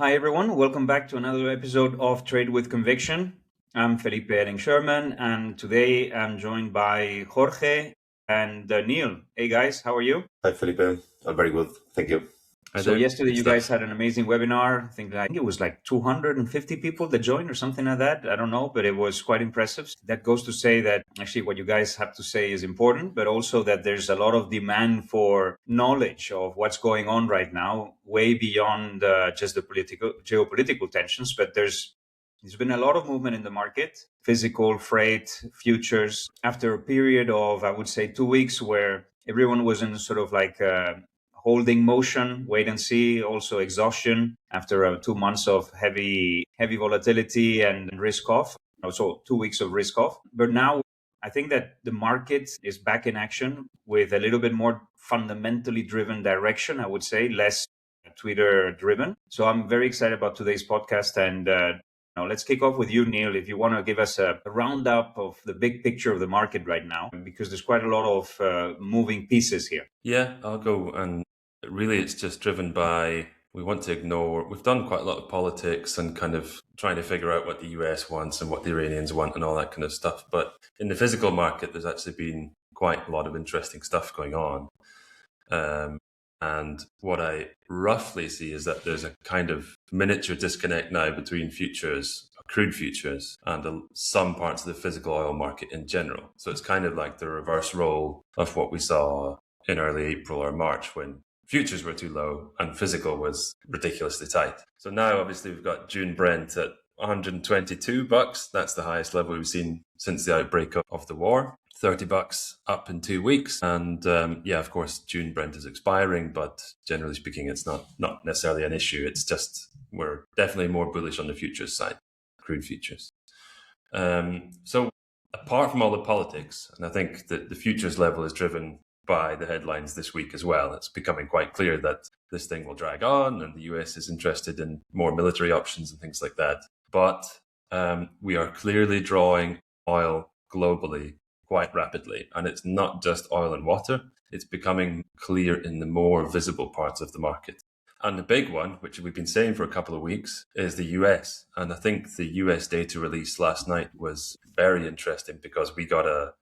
Hi, everyone. Welcome back to another episode of Trade with Conviction. I'm Felipe Elink-Schuurman, and today I'm joined by Jorge and Neil. Hey, guys, how are you? Hi, Felipe. I'm very good. Thank you. So yesterday you guys had an amazing webinar. I think it was like 250 people that joined or something like that. I don't know, but it was quite impressive. That goes to say that actually what you guys have to say is important, but also that there's a lot of demand for knowledge of what's going on right now, way beyond just the geopolitical tensions. But there's been a lot of movement in the market, physical, freight, futures, after a period of, I would say, 2 weeks where everyone was in sort of like holding motion, wait and see, also exhaustion after 2 months of heavy volatility and risk off. So 2 weeks of risk off. But now I think that the market is back in action with a little bit more fundamentally driven direction, I would say, less Twitter driven. So I'm very excited about today's podcast. And now let's kick off with you, Neil, if you want to give us a roundup of the big picture of the market right now, because there's quite a lot of moving pieces here. Yeah, I'll go. And really, it's just driven by, we want to ignore, we've done quite a lot of politics and kind of trying to figure out what the US wants and what the Iranians want and all that kind of stuff. But in the physical market, there's actually been quite a lot of interesting stuff going on. And what I roughly see is that there's a kind of miniature disconnect now between futures, crude futures, and some parts of the physical oil market in general. So it's kind of like the reverse role of what we saw in early April or March when futures were too low and physical was ridiculously tight. So now obviously we've got June Brent at $122. That's the highest level we've seen since the outbreak of the war. $30 up in 2 weeks. And of course, June Brent is expiring, but generally speaking, it's not necessarily an issue. It's just we're definitely more bullish on the futures side, crude futures. So apart from all the politics, and I think that the futures level is driven by the headlines this week as well, it's becoming quite clear that this thing will drag on and the US is interested in more military options and things like that. But we are clearly drawing oil globally quite rapidly. And it's not just oil and water. It's becoming clear in the more visible parts of the market. And the big one, which we've been saying for a couple of weeks, is the US. And I think the US data release last night was very interesting because we got a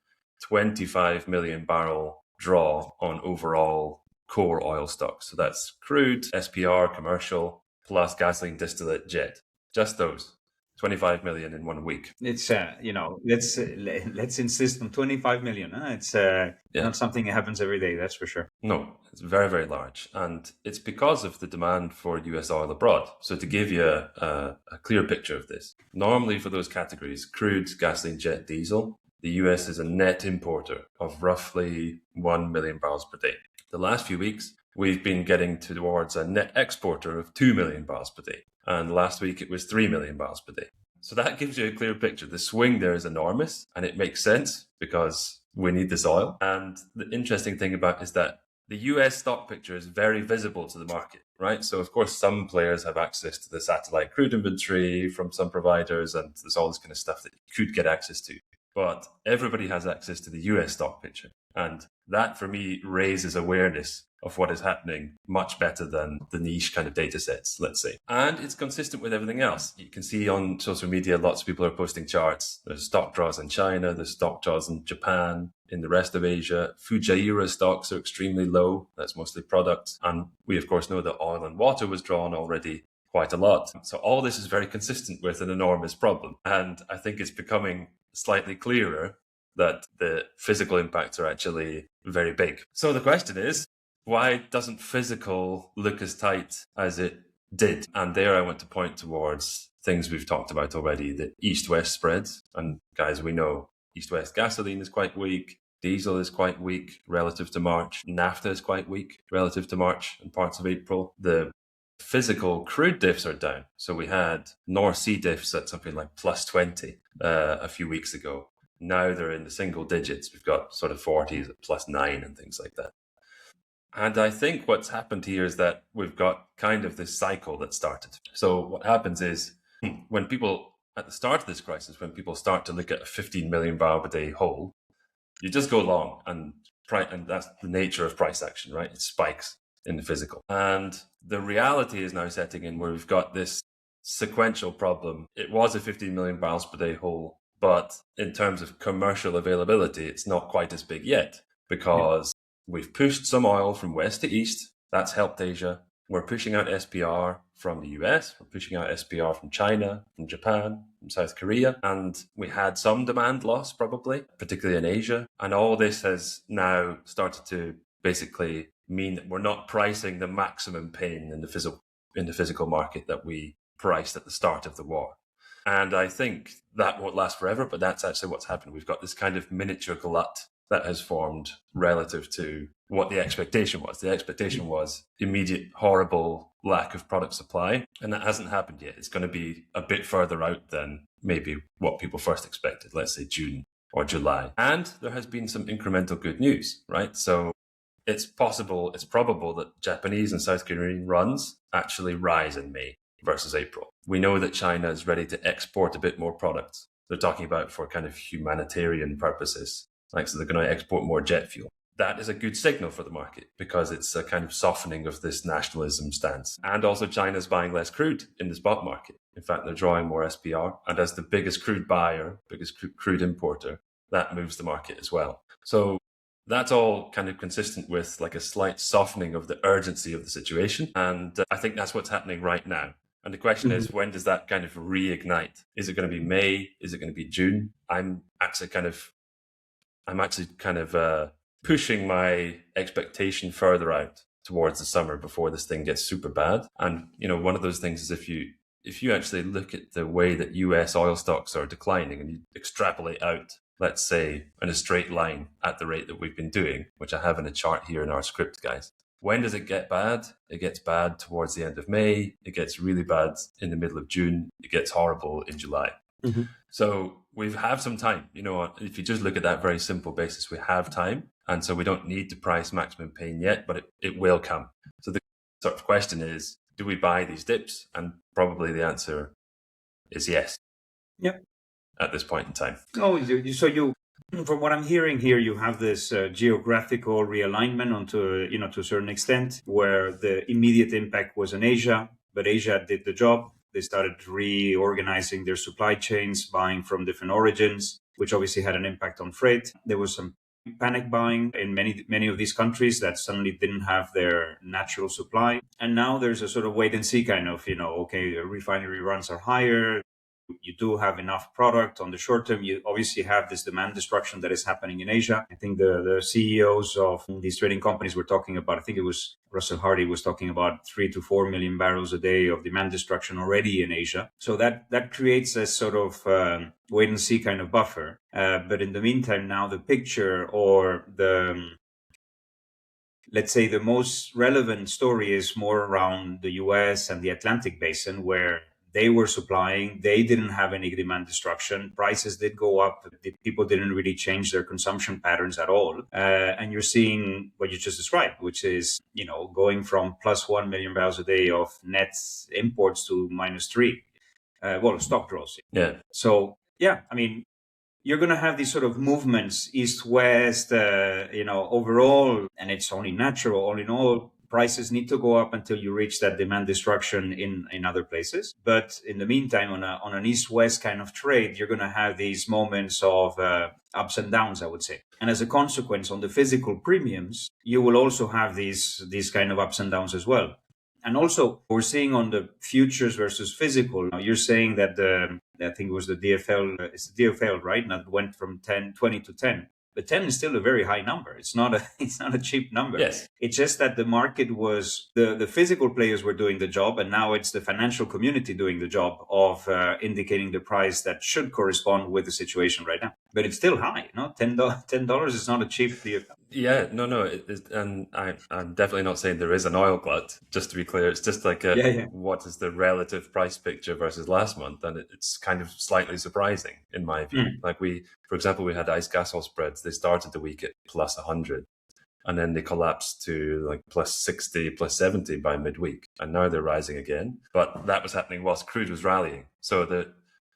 25 million barrel draw on overall core oil stocks. So that's crude, SPR, commercial, plus gasoline, distillate, jet. Just those. 25 million in 1 week. It's let's insist on 25 million. It's not something that happens every day, that's for sure. No, it's very, very large. And it's because of the demand for US oil abroad. So to give you a clear picture of this, normally for those categories, crude, gasoline, jet, diesel, the US is a net importer of roughly 1 million barrels per day. The last few weeks, we've been getting towards a net exporter of 2 million barrels per day. And last week it was 3 million barrels per day. So that gives you a clear picture. The swing there is enormous and it makes sense because we need this oil. And the interesting thing about is that the US stock picture is very visible to the market, right? So of course, some players have access to the satellite crude inventory from some providers and there's all this kind of stuff that you could get access to. But everybody has access to the US stock picture. And that for me raises awareness of what is happening much better than the niche kind of data sets, let's say. And it's consistent with everything else. You can see on social media, lots of people are posting charts. There's stock draws in China, there's stock draws in Japan, in the rest of Asia. Fujairah stocks are extremely low. That's mostly products. And we, of course, know that oil and water was drawn already quite a lot. So all this is very consistent with an enormous problem. And I think it's becoming slightly clearer that the physical impacts are actually very big. So the question is, why doesn't physical look as tight as it did? And there I want to point towards things we've talked about already, the east-west spreads. And guys, we know east-west gasoline is quite weak. Diesel is quite weak relative to March. Naphtha is quite weak relative to March and parts of April. The physical crude diffs are down. So we had North Sea diffs at something like plus 20 a few weeks ago. Now they're in the single digits. We've got sort of 40s at plus 9 and things like that. And I think what's happened here is that we've got kind of this cycle that started. So what happens is when people, at the start of this crisis, when people start to look at a 15 million barrel per day hole, you just go long and that's the nature of price action, right? It spikes. in the physical. And the reality is now setting in where we've got this sequential problem. It was a 15 million barrels per day hole, but in terms of commercial availability, it's not quite as big yet because we've pushed some oil from west to east. That's helped Asia. We're pushing out SPR from the US. We're pushing out SPR from China, from Japan, from South Korea. And we had some demand loss, probably, particularly in Asia. And all this has now started to basically mean that we're not pricing the maximum pain in the physical market that we priced at the start of the war. And I think that won't last forever, but that's actually what's happened. We've got this kind of miniature glut that has formed relative to what the expectation was. The expectation was immediate, horrible lack of product supply, and that hasn't happened yet. It's going to be a bit further out than maybe what people first expected, let's say June or July. And there has been some incremental good news, right? So it's probable that Japanese and South Korean runs actually rise in May versus April. We know that China is ready to export a bit more products. They're talking about for kind of humanitarian purposes. So they're going to export more jet fuel. That is a good signal for the market because it's a kind of softening of this nationalism stance. And also China's buying less crude in the spot market. In fact, they're drawing more SPR. And as the biggest crude buyer, biggest crude importer, that moves the market as well. So that's all kind of consistent with like a slight softening of the urgency of the situation. And I think that's what's happening right now. And the question is, when does that kind of reignite? Is it going to be May? Is it going to be June? I'm actually kind of pushing my expectation further out towards the summer before this thing gets super bad. And, one of those things is if you actually look at the way that US oil stocks are declining and you extrapolate out, let's say, in a straight line at the rate that we've been doing, which I have in a chart here in our script, guys. When does it get bad? It gets bad towards the end of May. It gets really bad in the middle of June. It gets horrible in July. Mm-hmm. So we have some time. If you just look at that very simple basis, we have time. And so we don't need to price maximum pain yet, but it will come. So the sort of question is, do we buy these dips? And probably the answer is yes. Yep. At this point in time. Oh, so you, from what I'm hearing here, you have this geographical realignment onto, to a certain extent, where the immediate impact was in Asia, but Asia did the job. They started reorganizing their supply chains, buying from different origins, which obviously had an impact on freight. There was some panic buying in many of these countries that suddenly didn't have their natural supply. And now there's a sort of wait and see kind of, okay, refinery runs are higher. You do have enough product on the short term. You obviously have this demand destruction that is happening in Asia. I think the CEOs of these trading companies were talking about, I think it was Russell Hardy was talking about 3 to 4 million barrels a day of demand destruction already in Asia. So that creates a sort of wait and see kind of buffer. But in the meantime, now the picture or let's say the most relevant story is more around the US and the Atlantic basin, where they were supplying, they didn't have any demand destruction. Prices did go up. People didn't really change their consumption patterns at all. And you're seeing what you just described, which is, going from plus 1 million barrels a day of net imports to -3. Stock draws. Yeah. So, you're going to have these sort of movements east-west, overall, and it's only natural. All in all, prices need to go up until you reach that demand destruction in other places. But in the meantime, on an east-west kind of trade, you're going to have these moments of ups and downs, I would say. And as a consequence, on the physical premiums, you will also have these kind of ups and downs as well. And also, we're seeing on the futures versus physical. Now, you're saying that I think it was the DFL, it's the DFL, right? Now it went from 20 to 10. But 10 is still a very high number. It's not a cheap number. Yes. It's just that the market was, the physical players were doing the job, and now it's the financial community doing the job of indicating the price that should correspond with the situation right now. But it's still high, $10 is not a cheap deal. Yeah, no, and I'm definitely not saying there is an oil glut. Just to be clear, it's just like what is the relative price picture versus last month, and it's kind of slightly surprising in my view. Like for example, we had ice gas oil spreads. They started the week at plus 100, and then they collapsed to like plus 60, plus 70 by midweek, and now they're rising again. But that was happening whilst crude was rallying. So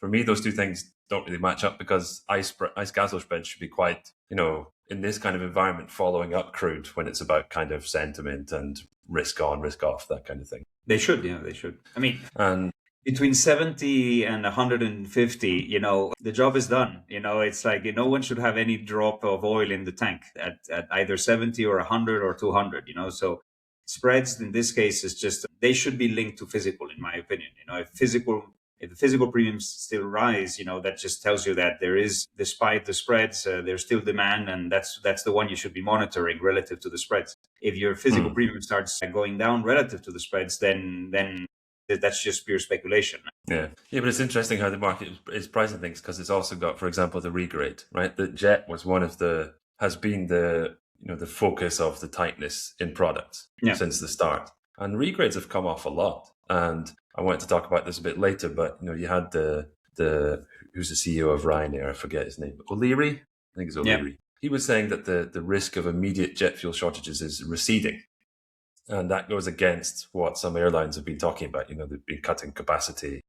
for me, those two things don't really match up, because ice gas oil spreads should be quite, in this kind of environment, following up crude when it's about kind of sentiment and risk on, risk off, that kind of thing. They should, they should. I mean, And between 70 and 150, the job is done. It's like no one should have any drop of oil in the tank at either 70 or 100 or 200, So spreads in this case is just, they should be linked to physical, in my opinion. If the physical premiums still rise, that just tells you that there is, despite the spreads, there's still demand, and that's the one you should be monitoring relative to the spreads. If your physical premium starts going down relative to the spreads, then that's just pure speculation. Yeah, but it's interesting how the market is pricing things, because it's also got, for example, the regrade, right? The jet was has been the focus of the tightness in products since the start, and regrades have come off a lot. And I wanted to talk about this a bit later, but you had the who's the CEO of Ryanair? I forget his name. O'Leary, I think it's O'Leary. Yeah. He was saying that the risk of immediate jet fuel shortages is receding. And that goes against what some airlines have been talking about. They've been cutting capacity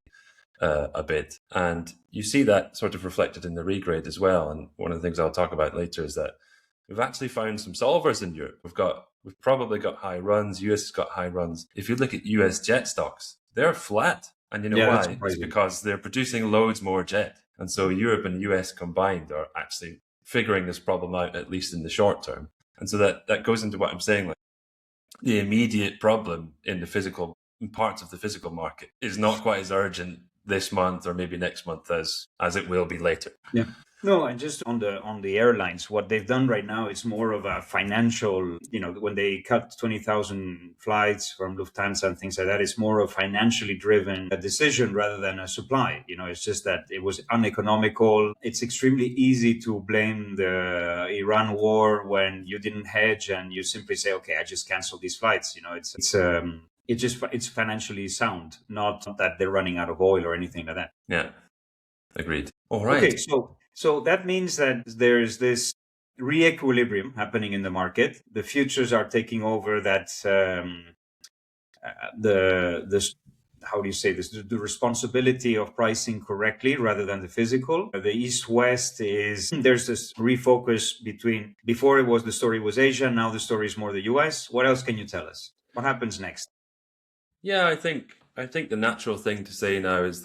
a bit. And you see that sort of reflected in the regrade as well. And one of the things I'll talk about later is that we've actually found some solvers in Europe. We've probably got high runs. US has got high runs. If you look at US jet stocks, they're flat. And you know why? It's because they're producing loads more jet. And so Europe and US combined are actually figuring this problem out, at least in the short term. And so that goes into what I'm saying, like, the immediate problem in parts of the physical market is not quite as urgent this month or maybe next month as it will be later. Yeah. No, and just on the airlines, what they've done right now is more of a financial, when they cut 20,000 flights from Lufthansa and things like that, it's more of financially driven a decision rather than a supply. It's just that it was uneconomical. It's extremely easy to blame the Iran war when you didn't hedge and you simply say, okay, I just cancel these flights. It's financially sound, not that they're running out of oil or anything like that. Yeah, agreed. All right. Okay, so that means that there's this re-equilibrium happening in the market. The futures are taking over that how do you say this? The responsibility of pricing correctly rather than the physical. The East-West there's this refocus before the story was Asia, now the story is more the US. What else can you tell us? What happens next? Yeah, I think the natural thing to say now is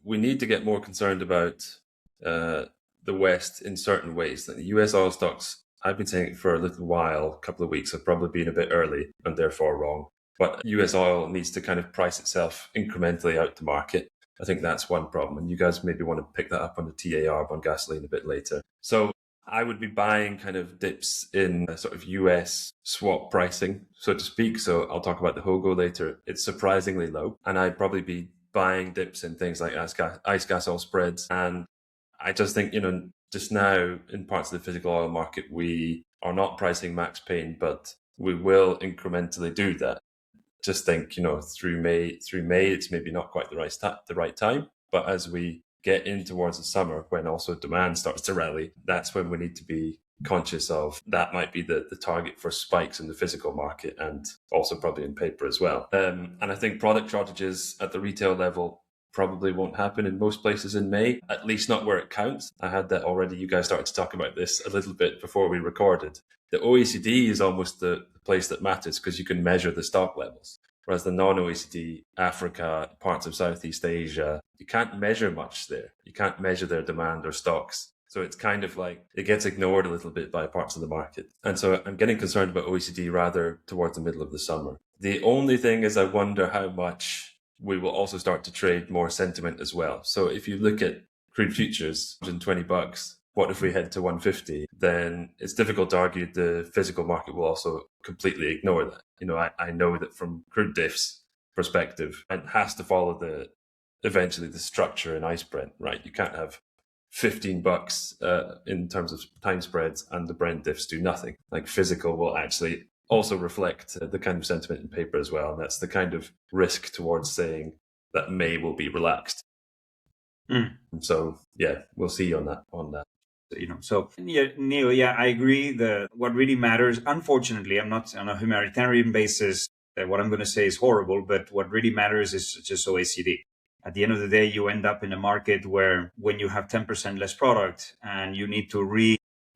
we need to get more concerned about the West in certain ways. The US oil stocks, I've been saying it for a little while, a couple of weeks, have probably been a bit early and therefore wrong. But US oil needs to kind of price itself incrementally out to market. I think that's one problem. And you guys maybe want to pick that up on the TAR on gasoline a bit later. So I would be buying kind of dips in sort of US swap pricing, so to speak. So I'll talk about the Hogo later. It's surprisingly low. And I'd probably be buying dips in things like ice gas oil spreads. And I just think, just now in parts of the physical oil market, we are not pricing max pain, but we will incrementally do that. Just think, through May, it's maybe not quite the right time. But as we get in towards the summer, when also demand starts to rally, that's when we need to be conscious of that might be the target for spikes in the physical market and also probably in paper as well. And I think product shortages at the retail level probably won't happen in most places in May, at least not where it counts. I had that already. You guys started to talk about this a little bit before we recorded. The OECD is almost the place that matters because you can measure the stock levels. Whereas the non-OECD, Africa, parts of Southeast Asia, you can't measure much there. You can't measure their demand or stocks. So it's kind of like it gets ignored a little bit by parts of the market. And so I'm getting concerned about OECD rather towards the middle of the summer. The only thing is I wonder how much we will also start to trade more sentiment as well. So if you look at crude futures, $120, what if we head to 150? Then it's difficult to argue the physical market will also completely ignore that. I know that from crude diffs perspective, it has to follow eventually the structure in ICE Brent, right? You can't have $15 in terms of time spreads and the Brent diffs do nothing. Like physical will actually also reflect the kind of sentiment in paper as well. And that's the kind of risk towards saying that May will be relaxed. So yeah, we'll see on that. So yeah, Neil, I agree. What really matters, unfortunately, I'm not on a humanitarian basis. What I'm going to say is horrible, but what really matters is just OECD. At the end of the day, you end up in a market where when you have 10% less product and you need to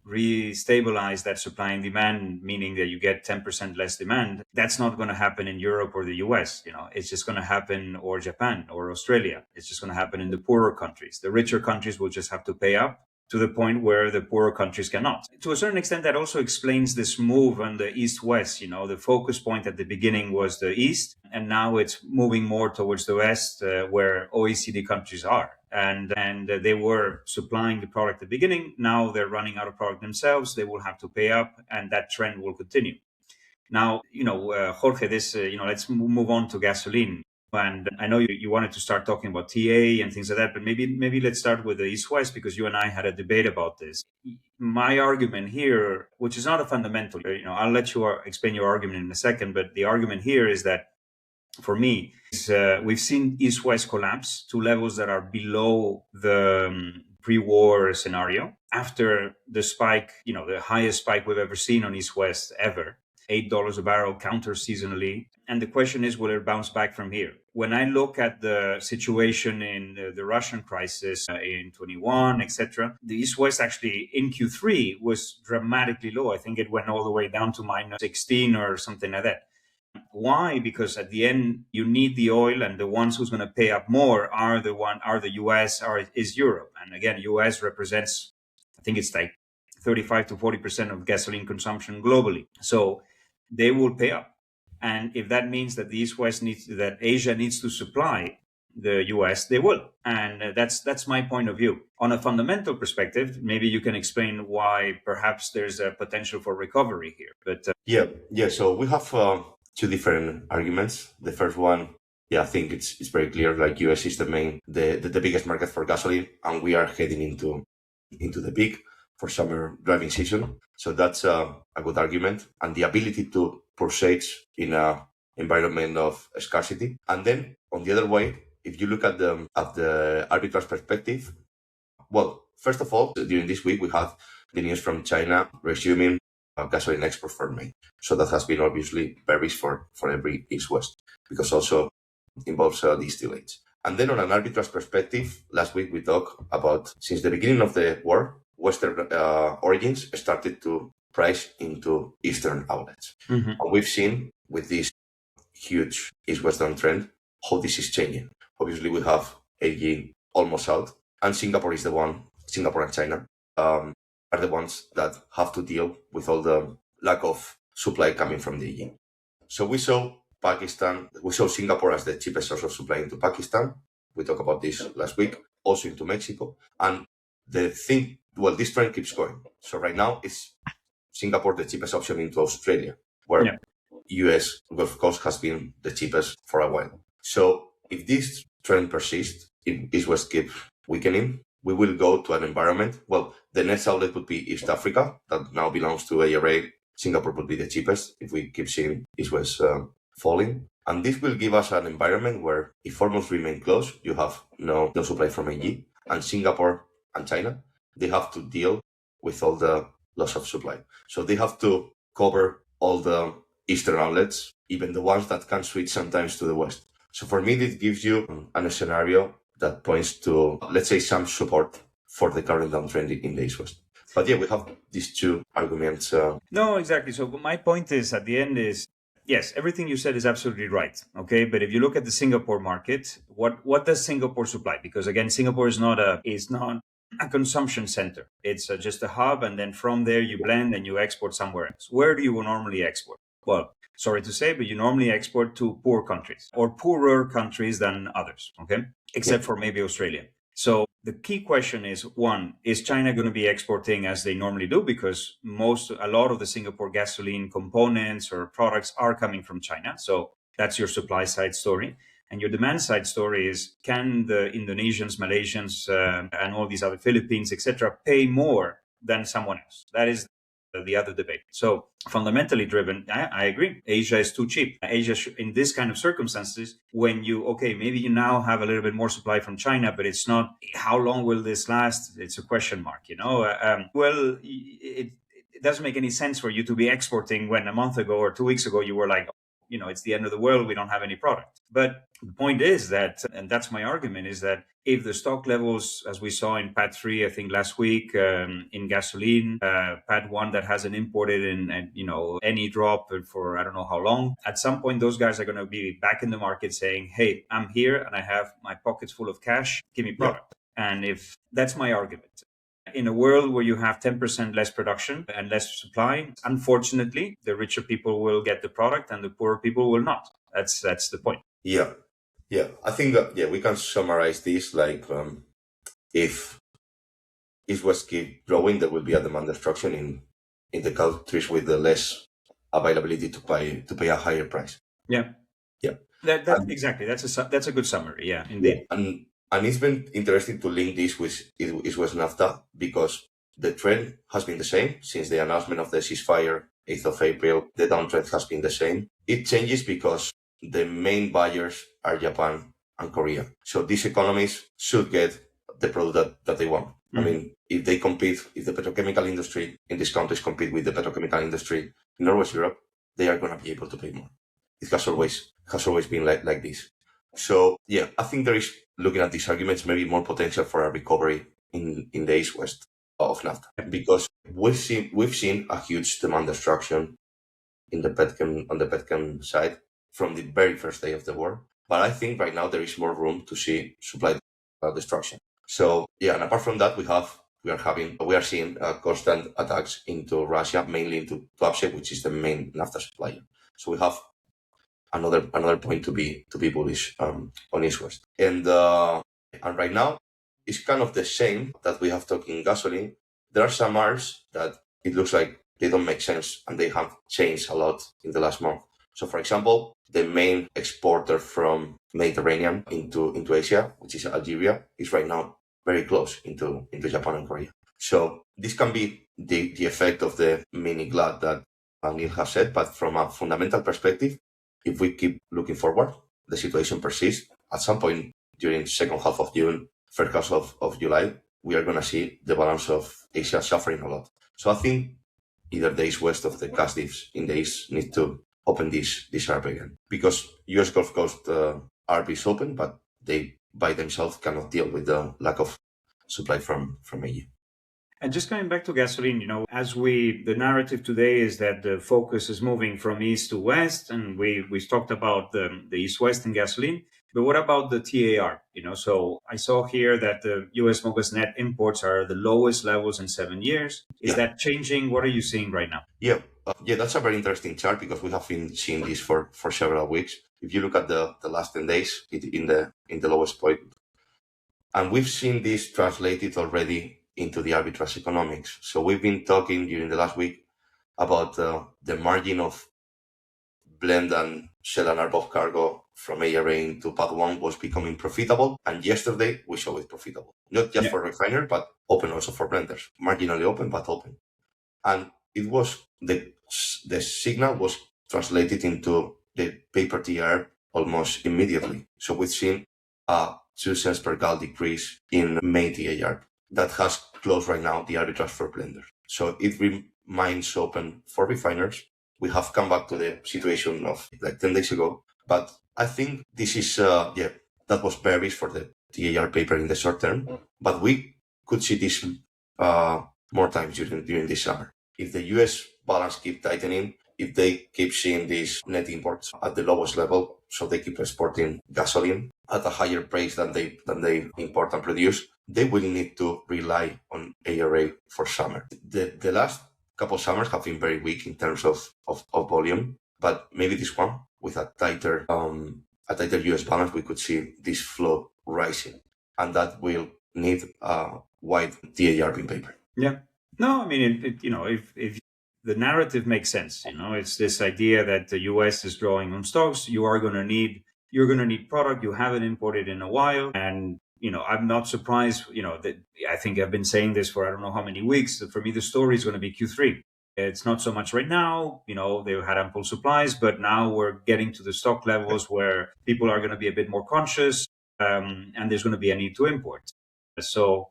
restabilize that supply and demand, meaning that you get 10% less demand, that's not going to happen in Europe or the US. It's just going to happen, or Japan or Australia. It's just going to happen in the poorer countries. The richer countries will just have to pay up to the point where the poorer countries cannot. To a certain extent, that also explains this move on the East-West. The focus point at the beginning was the East, and now it's moving more towards the West, where OECD countries are. And they were supplying the product at the beginning. Now they're running out of product themselves. They will have to pay up, and that trend will continue. Now, Jorge, let's move on to gasoline. And I know you wanted to start talking about TA and things like that, but maybe let's start with the East-West, because you and I had a debate about this. My argument here, which is not a fundamental, I'll let you explain your argument in a second, but the argument here is that, for me, we've seen East-West collapse to levels that are below the pre-war scenario after the spike, the highest spike we've ever seen on East-West ever. $8 a barrel counter seasonally. And the question is, will it bounce back from here? When I look at the situation in the Russian crisis in 21, etc., the East-West actually in Q3 was dramatically low. I think it went all the way down to minus 16 or something like that. Why? Because at the end, you need the oil, and the ones who's going to pay up more are the US, is Europe. And again, US represents, I think it's like 35 to 40% of gasoline consumption globally. So they will pay up. And if that means that the East-West that Asia needs to supply the US, they will. And that's my point of view. On a fundamental perspective, maybe you can explain why perhaps there's a potential for recovery here. But Yeah. So we have two different arguments. The first one, I think it's very clear. Like US is the biggest market for gasoline, and we are heading into the peak for summer driving season. So that's a good argument, and the ability to purchase in an environment of scarcity. And then on the other way, if you look at the arbitrage perspective, well, first of all, during this week, we had the news from China resuming gasoline export for May. So that has been obviously bearish for every East-West, because also involves distillates. And then on an arbitrage perspective, last week we talked about, since the beginning of the war, Western origins started to price into Eastern outlets. Mm-hmm. And we've seen with this huge East-West downtrend how this is changing. Obviously, we have AG almost out, and Singapore and China are the ones that have to deal with all the lack of supply coming from the AG. So we saw Singapore as the cheapest source of supply into Pakistan. We talked about this last week, also into Mexico. And this trend keeps going. So right now it's Singapore the cheapest option into Australia, where US Gulf Coast has been the cheapest for a while. So if this trend persists, if East-West keeps weakening, we will go to an environment. Well, the next outlet would be East Africa, that now belongs to ARA. Singapore would be the cheapest if we keep seeing East-West falling. And this will give us an environment where, if hormones remain closed, you have no supply from AG, and Singapore and China, they have to deal with all the loss of supply. So they have to cover all the Eastern outlets, even the ones that can switch sometimes to the West. So for me, this gives you a scenario that points to, let's say, some support for the current downtrend in the East-West. But we have these two arguments. No, exactly. So my point is, at the end is, yes, everything you said is absolutely right. Okay, but if you look at the Singapore market, what does Singapore supply? Because again, Singapore is not a consumption center. It's just a hub, and then from there you blend and you export somewhere else. Where do you normally export? Well, sorry to say, but you normally export to poor countries, or poorer countries than others. Okay, except for maybe Australia. So the key question is, one, is China going to be exporting as they normally do? Because a lot of the Singapore gasoline components or products are coming from China. So that's your supply side story. And your demand side story is, can the Indonesians, Malaysians, and all these other Philippines, etc., pay more than someone else? That is the other debate. So fundamentally driven, I agree. Asia is too cheap. Asia, in this kind of circumstances, when maybe you now have a little bit more supply from China, but it's not, how long will this last? It's a question mark, it doesn't make any sense for you to be exporting when a month ago or 2 weeks ago, you were like, it's the end of the world. We don't have any product. But the point is that, and that's my argument, is that if the stock levels, as we saw in PAD 3, I think last week, in gasoline, PAD 1 that hasn't imported in, any drop for I don't know how long, at some point, those guys are going to be back in the market saying, hey, I'm here and I have my pockets full of cash. Give me product. And if that's my argument. In a world where you have 10% less production and less supply, unfortunately, the richer people will get the product and the poorer people will not. That's the point. Yeah. I think that, we can summarize this like if West keep growing, there will be a demand destruction in the countries with the less availability to pay a higher price. Yeah. Exactly. That's a good summary. Yeah, indeed. And it's been interesting to link this with West NAFTA because the trend has been the same since the announcement of the ceasefire 8th of April. The downtrend has been the same. It changes because the main buyers are Japan and Korea. So these economies should get the product that they want. Mm-hmm. I mean, if they compete, if the petrochemical industry in these countries compete with the petrochemical industry in Northwest Europe, they are going to be able to pay more. It has always been like this. So I think there is, looking at these arguments, maybe more potential for a recovery in the East-West of NAFTA because we've seen a huge demand destruction on the petchem side from the very first day of the war. But I think right now there is more room to see supply destruction. So and apart from that, we are seeing constant attacks into Russia, mainly into Tuapse, which is the main NAFTA supplier. So we have another point to be bullish on East-West. And right now it's kind of the same that we have talked in gasoline. There are some Rs that it looks like they don't make sense and they have changed a lot in the last month. So for example, the main exporter from Mediterranean into Asia, which is Algeria, is right now very close into Japan and Korea. So this can be the effect of the mini glut that Neil has said, but from a fundamental perspective, if we keep looking forward, the situation persists. At some point during second half of June, first half of July, we are going to see the balance of Asia suffering a lot. So I think either the East-West of the gas diffs in the East need to open this ARB again. Because US Gulf Coast ARB is open, but they by themselves cannot deal with the lack of supply from EU. And just going back to gasoline, the narrative today is that the focus is moving from east to west, and we talked about the east-west in gasoline. But what about the TAR? So I saw here that the U.S. Mocha's net imports are the lowest levels in 7 years. Is that changing? What are you seeing right now? Yeah, that's a very interesting chart because we have been seeing this for several weeks. If you look at the last 10 days, in the lowest point, and we've seen this translated already into the arbitrage economics. So we've been talking during the last week about the margin of blend and sell and arb of cargo from ARA into PAD 1 was becoming profitable. And yesterday we saw it profitable, not just for refiner, but open also for blenders, marginally open, but open. And it was the signal was translated into the paper TR almost immediately. So we've seen a 2 cents per gal decrease in May TAR. That has closed right now the arbitrage for blenders. So it remains open for refiners. We have come back to the situation of like 10 days ago. But I think this is, that was bearish for the TAR paper in the short term. But we could see this more times during this summer. If the US balance keep tightening, if they keep seeing these net imports at the lowest level, so they keep exporting gasoline at a higher price than they import and produce, they will need to rely on ARA for summer. The last couple of summers have been very weak in terms of volume, but maybe this one with a tighter US balance, we could see this flow rising, and that will need a wide TAR in paper. Yeah. No, I mean, if the narrative makes sense, it's this idea that the US is drawing on stocks. You're going to need product. You haven't imported in a while. And, I'm not surprised, that I think I've been saying this for I don't know how many weeks. For me, the story is going to be Q3. It's not so much right now, they've had ample supplies, but now we're getting to the stock levels where people are going to be a bit more conscious, and there's going to be a need to import. So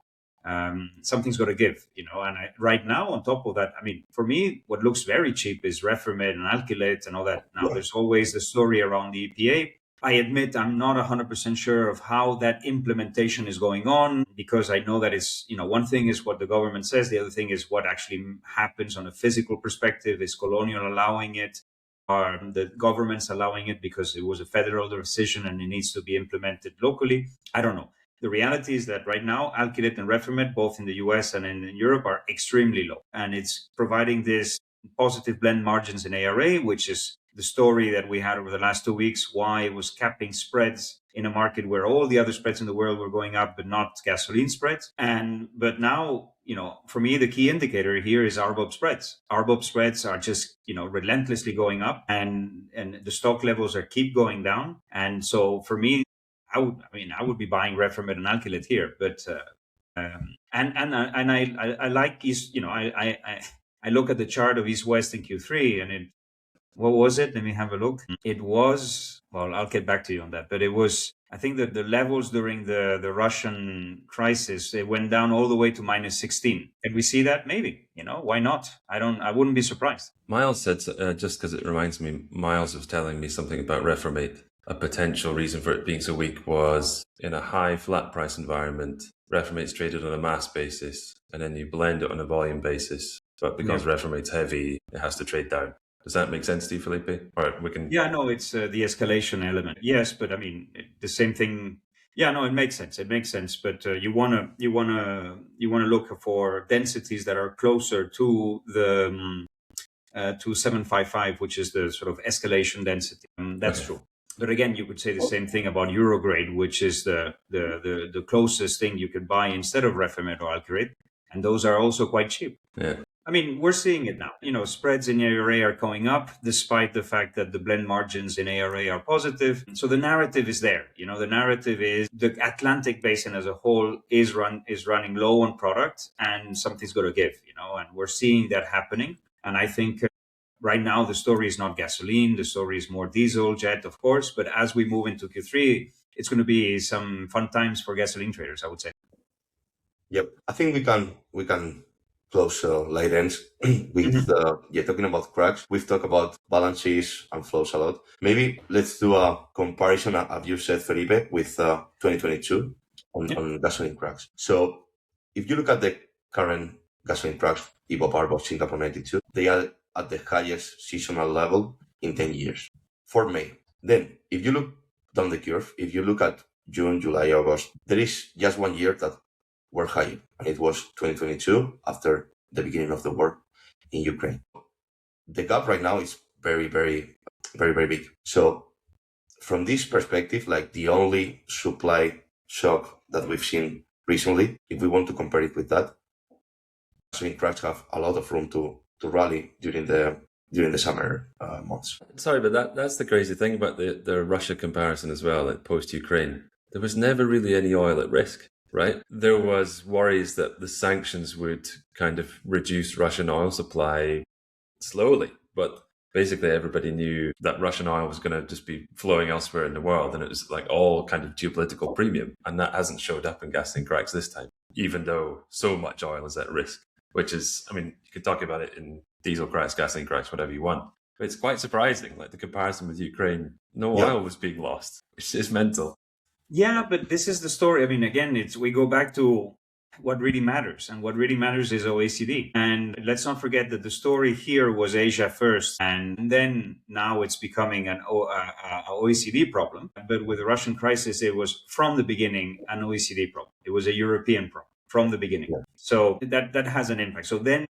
something's got to give, And right now, on top of that, for me, what looks very cheap is Refermed and Alkylate and all that. Now, there's always the story around the EPA. I admit I'm not 100% sure of how that implementation is going on, because I know that it's, one thing is what the government says. The other thing is what actually happens on a physical perspective. Is Colonial allowing it? Are the governments allowing it because it was a federal decision and it needs to be implemented locally? I don't know. The reality is that right now, Alkylate and Refermed, both in the US and in Europe, are extremely low. And it's providing this positive blend margins in ARA, which is the story that we had over the last 2 weeks, why it was capping spreads in a market where all the other spreads in the world were going up, but not gasoline spreads. But now, for me, the key indicator here is RBOB spreads. RBOB spreads are just, relentlessly going up, and the stock levels keep going down. And so for me, I would be buying Refermed and Alkylate here, but I like East. I look at the chart of East West in Q3, and what was it? Let me have a look. It was, well, I'll get back to you on that, but it was, I think that the levels during the Russian crisis, it went down all the way to -16. Can we see that? Maybe, why not? I wouldn't be surprised. Miles said, just because it reminds me, Miles was telling me something about Reformate. A potential reason for it being so weak was in a high flat price environment, Reformate's traded on a mass basis, and then you blend it on a volume basis. But because Reformate's heavy, it has to trade down. Does that make sense to you, Felipe? Or we can. Yeah, no, it's the escalation element. Yes, but the same thing. Yeah, no, it makes sense. It makes sense. But you wanna look for densities that are closer to the to 755, which is the sort of escalation density. That's true. But again, you could say the same thing about Eurograde, which is the closest thing you could buy instead of Refermed or Alkylate, and those are also quite cheap. Yeah. We're seeing it now. Spreads in ARA are going up, despite the fact that the blend margins in ARA are positive. So the narrative is there. The narrative is the Atlantic basin as a whole is running low on product, and something's got to give. And we're seeing that happening. And I think right now the story is not gasoline. The story is more diesel, jet, of course. But as we move into Q3, it's going to be some fun times for gasoline traders, I would say. Yep, I think we can close light ends with talking about cracks. We've talked about balances and flows a lot. Maybe let's do a comparison, as you said, Felipe, with 2022 on gasoline cracks. So if you look at the current gasoline cracks, IBOB, RBOB, Singapore 92, they are at the highest seasonal level in 10 years for May. Then if you look down the curve, if you look at June, July, August, there is just 1 year that were higher, and it was 2022 after the beginning of the war in Ukraine. The gap right now is very, very, very, very big. So from this perspective, like the only supply shock that we've seen recently, if we want to compare it with that, gasoline cracks have a lot of room to rally during the summer months. Sorry, but that's the crazy thing about the Russia comparison as well, like post-Ukraine. There was never really any oil at risk. Right? There was worries that the sanctions would kind of reduce Russian oil supply slowly, but basically everybody knew that Russian oil was going to just be flowing elsewhere in the world, and it was like all kind of geopolitical premium, and that hasn't showed up in gasoline cracks this time, even though so much oil is at risk, which is, you could talk about it in diesel cracks, gasoline cracks, whatever you want. But it's quite surprising, like the comparison with Ukraine, no oil was being lost, which is mental. Yeah, but this is the story. Again, we go back to what really matters, and what really matters is OECD. And let's not forget that the story here was Asia first, and then now it's becoming an OECD problem. But with the Russian crisis, it was from the beginning an OECD problem. It was a European problem from the beginning. Yeah. So that has an impact. So then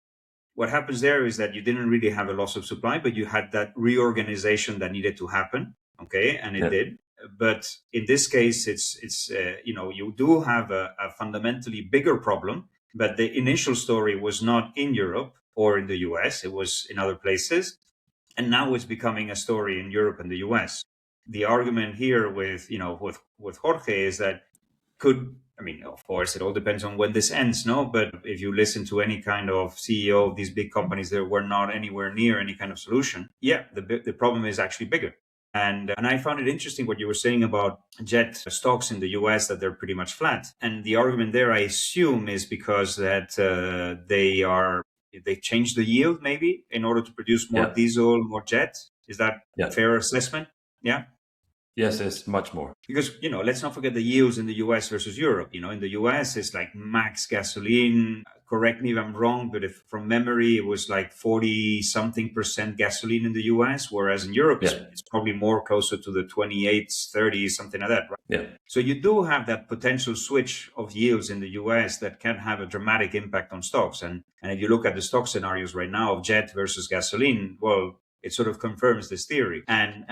what happens there is that you didn't really have a loss of supply, but you had that reorganization that needed to happen. Okay, and it did. But in this case, it's you do have a fundamentally bigger problem. But the initial story was not in Europe or in the US; it was in other places, and now it's becoming a story in Europe and the US. The argument here with Jorge is that of course, it all depends on when this ends, no? But if you listen to any kind of CEO of these big companies, they were not anywhere near any kind of solution. Yeah, the problem is actually bigger. And I found it interesting what you were saying about jet stocks in the US, that they're pretty much flat. And the argument there, I assume, is because that they changed the yield maybe in order to produce more diesel, more jet. Is that a fair assessment? Yeah. Yes, it's much more. Because, let's not forget the yields in the US versus Europe. In the US, it's like max gasoline. Correct me if I'm wrong, but if from memory, it was like 40-something% gasoline in the US, whereas in Europe, it's probably more closer to the 28, 30, something like that, right? Yeah. So you do have that potential switch of yields in the US that can have a dramatic impact on stocks. And if you look at the stock scenarios right now of jet versus gasoline, well, it sort of confirms this theory. And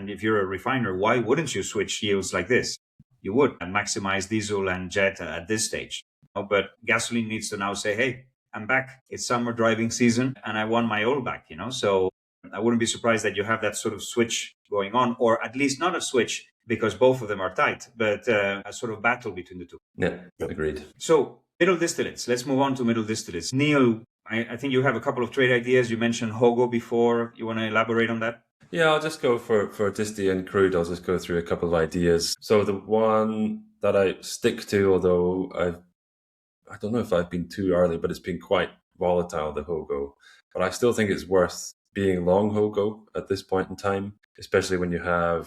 if you're a refiner, why wouldn't you switch yields like this? You would, and maximize diesel and jet at this stage. But gasoline needs to now say, hey, I'm back. It's summer driving season and I want my oil back, So I wouldn't be surprised that you have that sort of switch going on, or at least not a switch because both of them are tight, but a sort of battle between the two. Yeah, agreed. So middle distillates. Let's move on to middle distillates. Neil, I think you have a couple of trade ideas. You mentioned Hogo before. You want to elaborate on that? Yeah, I'll just go for disti and crude. I'll just go through a couple of ideas. So the one that I stick to, although I don't know if I've been too early, but it's been quite volatile, the Hogo. But I still think it's worth being long Hogo at this point in time, especially when you have,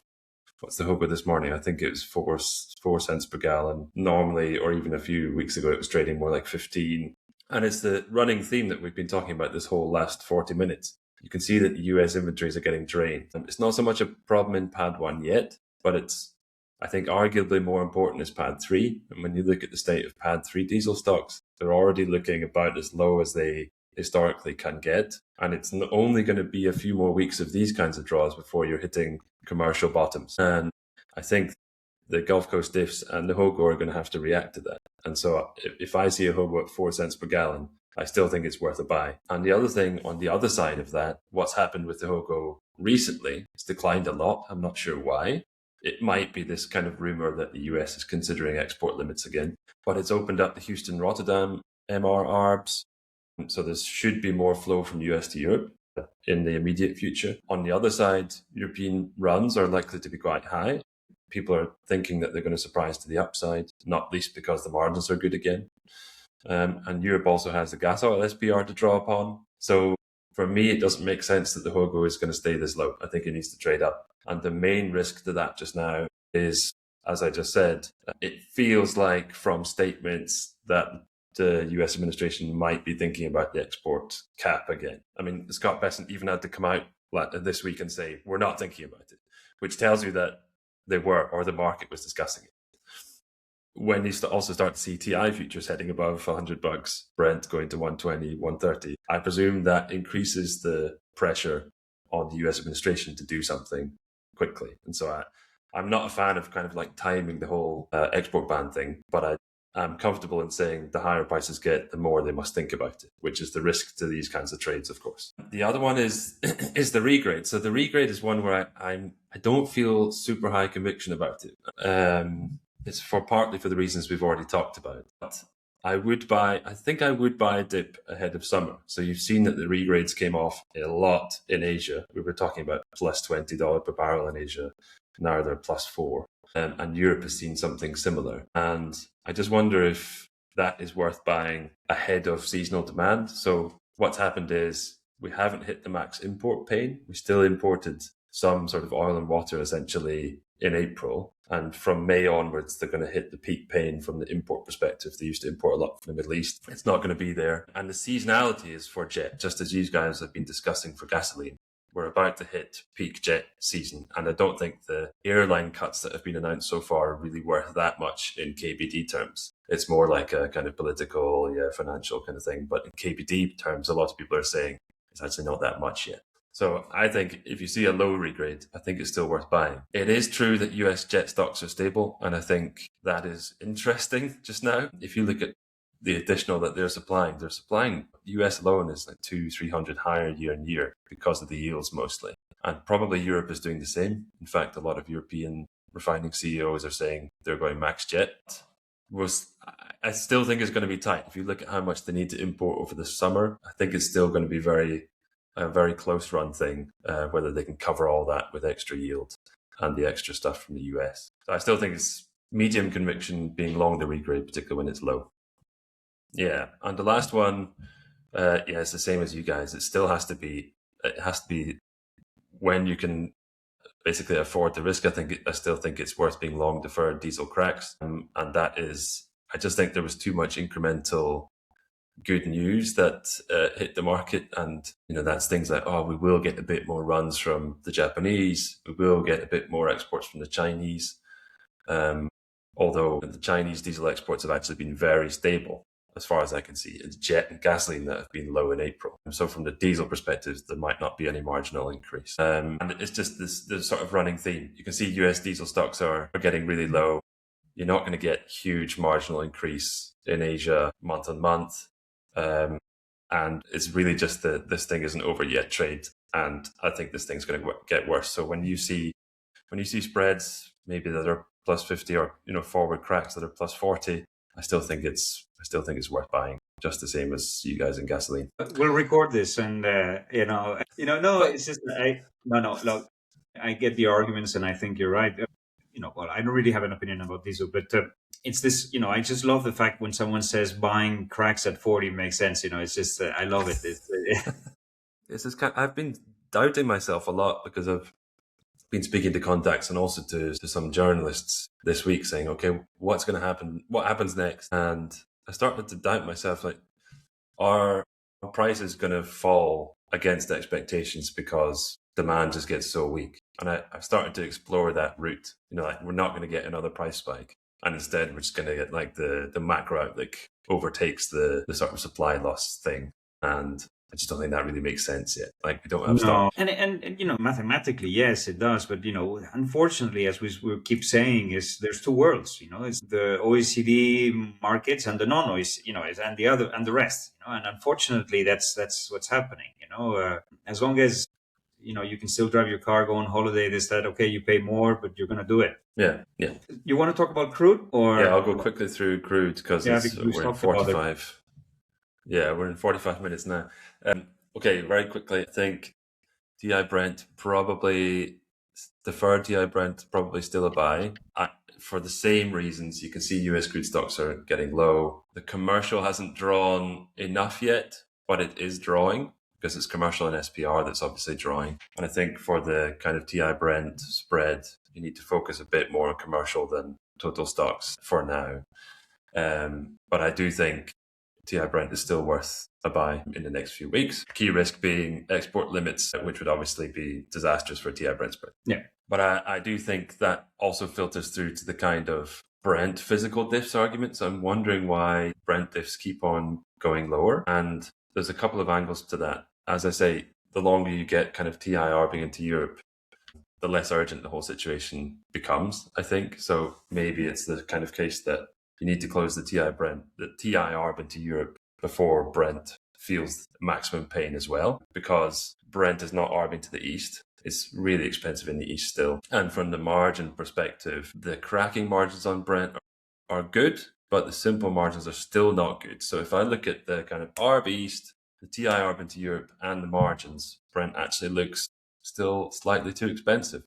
what's the Hogo this morning? I think it was 4 cents per gallon. Normally, or even a few weeks ago, it was trading more like 15. And it's the running theme that we've been talking about this whole last 40 minutes. You can see that the US inventories are getting drained. It's not so much a problem in pad 1 yet, but it's, I think, arguably more important is pad 3. And when you look at the state of pad 3 diesel stocks, they're already looking about as low as they historically can get. And it's only going to be a few more weeks of these kinds of draws before you're hitting commercial bottoms. And I think the Gulf Coast diffs and the Hogo are going to have to react to that. And so if I see a Hogo at 4 cents per gallon, I still think it's worth a buy. And the other thing on the other side of that, what's happened with the Hogo recently, it's declined a lot. I'm not sure why. It might be this kind of rumor that the US is considering export limits again, but it's opened up the Houston-Rotterdam MR ARBs. So there should be more flow from US to Europe in the immediate future. On the other side, European runs are likely to be quite high. People are thinking that they're going to surprise to the upside, not least because the margins are good again. And Europe also has the gas oil SPR to draw upon. So for me, it doesn't make sense that the Hogo is going to stay this low. I think it needs to trade up. And the main risk to that just now is, as I just said, it feels like from statements that the US administration might be thinking about the export cap again. I mean, Scott Bessent even had to come out this week and say, we're not thinking about it, which tells you that they were, or the market was discussing it. When you also start to see TI futures heading above $100, Brent going to 120, 130, I presume that increases the pressure on the US administration to do something quickly. And so I'm not a fan of kind of like timing the whole export ban thing, but I'm comfortable in saying the higher prices get, the more they must think about it, which is the risk to these kinds of trades, of course. The other one is the regrade. So the regrade is one where I don't feel super high conviction about it. It's partly for the reasons we've already talked about. But I think I would buy a dip ahead of summer. So you've seen that the regrades came off a lot in Asia. We were talking about plus $20 per barrel in Asia. Now they're plus $4. And Europe has seen something similar. And I just wonder if that is worth buying ahead of seasonal demand. So what's happened is we haven't hit the max import pain. We still imported some sort of oil and water essentially in April. And from May onwards, they're going to hit the peak pain from the import perspective. They used to import a lot from the Middle East. It's not going to be there. And the seasonality is for jet, just as you guys have been discussing for gasoline. We're about to hit peak jet season. And I don't think the airline cuts that have been announced so far are really worth that much in KBD terms. It's more like a kind of political, financial kind of thing. But in KBD terms, a lot of people are saying it's actually not that much yet. So I think if you see a low regrade, I think it's still worth buying. It is true that US jet stocks are stable, and I think that is interesting just now. If you look at the additional that they're supplying US alone is like 200-300 higher year on year because of the yields mostly. And probably Europe is doing the same. In fact, a lot of European refining CEOs are saying they're going max jet. I still think it's going to be tight. If you look at how much they need to import over the summer, I think it's still going to be very a very close run thing, whether they can cover all that with extra yield and the extra stuff from the US. So I still think it's medium conviction being long the regrade, particularly when it's low. Yeah, and the last one, it's the same as you guys. It has to be when you can basically afford the risk. I still think it's worth being long deferred diesel cracks, and that is, I just think there was too much incremental good news that hit the market, and that's things like, we will get a bit more runs from the Japanese, we will get a bit more exports from the Chinese, although the Chinese diesel exports have actually been very stable as far as I can see. It's jet and gasoline that have been low in April. So from the diesel perspective, there might not be any marginal increase. And it's just this sort of running theme. You can see US diesel stocks are getting really low. You're not going to get huge marginal increase in Asia month on month. And it's really just that this thing isn't over yet trade. And I think this thing's going to get worse. So when you see spreads, maybe that are plus 50 or, forward cracks that are plus 40, I still think it's worth buying, just the same as you guys in gasoline. We'll record this, and it's just look, I get the arguments, and I think you're right. Well, I don't really have an opinion about diesel, but it's this. I just love the fact when someone says buying cracks at 40 makes sense. It's just I love it. I've been doubting myself a lot because I've been speaking to contacts and also to some journalists this week saying, okay, what's going to happen? What happens next? And I started to doubt myself, like, are prices going to fall against expectations because demand just gets so weak? And I've started to explore that route. Like, we're not going to get another price spike. And instead, we're just going to get like the macro outlook overtakes the sort of supply loss thing. And I just don't think that really makes sense yet. Like, we don't have stock. And mathematically, yes, it does. But, unfortunately, as we keep saying, there's two worlds. It's the OECD markets and the non-OECD, and the rest. And unfortunately, that's what's happening. As long as you can still drive your car, go on holiday, okay, you pay more, but you're going to do it. Yeah. You want to talk about crude? Or yeah, I'll go quickly through crude because we're in 45. Yeah, we're in 45 minutes now. Okay, very quickly, I think TI Brent deferred TI Brent probably still a buy. For the same reasons, you can see US crude stocks are getting low. The commercial hasn't drawn enough yet, but it is drawing because it's commercial and SPR that's obviously drawing. And I think for the kind of TI Brent spread, you need to focus a bit more on commercial than total stocks for now. But I do think TI Brent is still worth a buy in the next few weeks. Key risk being export limits, which would obviously be disastrous for TI Brent spread. Yeah. But I do think that also filters through to the kind of Brent physical diffs argument. So I'm wondering why Brent diffs keep on going lower. And there's a couple of angles to that. As I say, the longer you get kind of TI arbing into Europe, the less urgent the whole situation becomes, I think. So maybe it's the kind of case that you need to close the TI arb into Europe before Brent feels maximum pain as well, because Brent is not arbing to the east. It's really expensive in the east still. And from the margin perspective, the cracking margins on Brent are good, but the simple margins are still not good. So if I look at the kind of arb east, the TI arb into Europe, and the margins, Brent actually looks still slightly too expensive.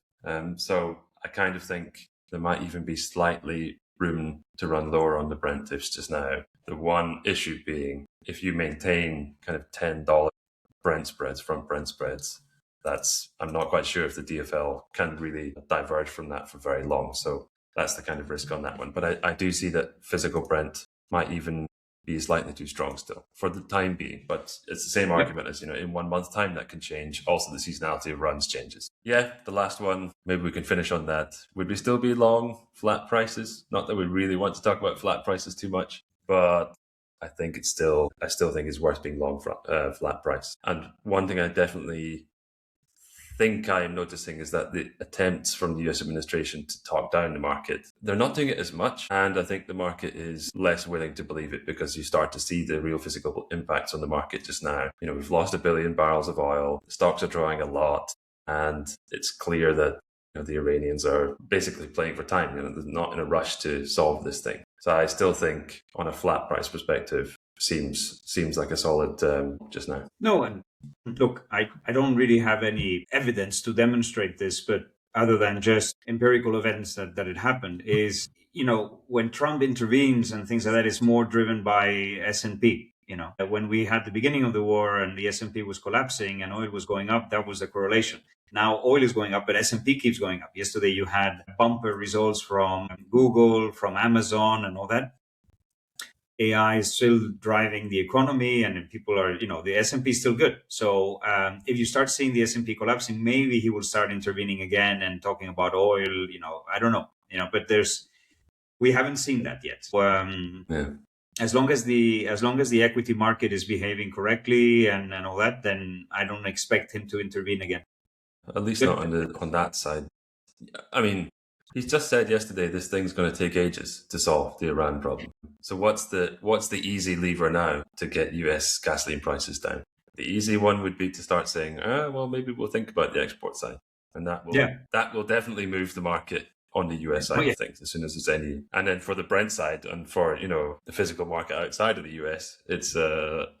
So I kind of think there might even be slightly room to run lower on the Brent diffs just now. The one issue being, if you maintain kind of $10 Brent spreads, front Brent spreads, I'm not quite sure if the DFL can really diverge from that for very long. So that's the kind of risk on that one. But I do see that physical Brent might even be slightly too strong still for the time being. But it's the same argument as, in 1 month's time that can change. Also, the seasonality of runs changes. Yeah, the last one, maybe we can finish on that. Would we still be long flat prices? Not that we really want to talk about flat prices too much, but I still think it's worth being long flat price. And one thing I definitely think I am noticing is that the attempts from the US administration to talk down the market, they're not doing it as much. And I think the market is less willing to believe it because you start to see the real physical impacts on the market just now. We've lost 1 billion barrels of oil. The stocks are drawing a lot. And it's clear that the Iranians are basically playing for time. They're not in a rush to solve this thing. So I still think on a flat price perspective, seems like a solid just now. No, and Look, I don't really have any evidence to demonstrate this, but other than just empirical events that it happened, is, when Trump intervenes and things like that, it's more driven by S&P. When we had the beginning of the war and the S&P was collapsing and oil was going up, that was the correlation. Now oil is going up, but S&P keeps going up. Yesterday you had bumper results from Google, from Amazon, and all that. AI is still driving the economy, and people are, the S&P is still good. So if you start seeing the S&P collapsing, maybe he will start intervening again and talking about oil. I don't know. But we haven't seen that yet. As long as the equity market is behaving correctly and all that, then I don't expect him to intervene again. At least not on that side. I mean, he's just said yesterday this thing's going to take ages to solve the Iran problem. So what's the easy lever now to get US gasoline prices down? The easy one would be to start saying, well, maybe we'll think about the export side, and that will definitely move the market on the US side of things as soon as there's any. And then for the Brent side and for the physical market outside of the US, it's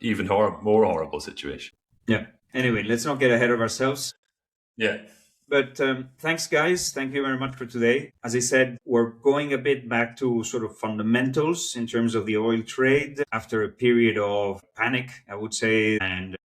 even more horrible situation. Yeah. Anyway, let's not get ahead of ourselves. Yeah. But thanks, guys. Thank you very much for today. As I said, we're going a bit back to sort of fundamentals in terms of the oil trade after a period of panic, I would say, and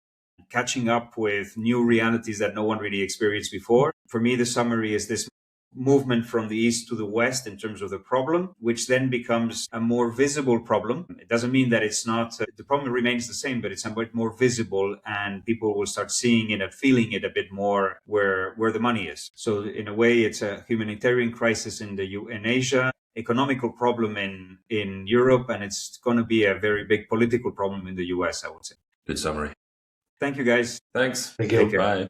catching up with new realities that no one really experienced before. For me, the summary is this movement from the east to the west in terms of the problem, which then becomes a more visible problem. It doesn't mean that it's not, the problem remains the same, but it's a bit more visible, and people will start seeing it and feeling it a bit more where the money is. So in a way, it's a humanitarian crisis in Asia, economical problem in Europe, and it's going to be a very big political problem in the US, I would say. Good summary. Thank you, guys. Thanks. Thank you. Bye.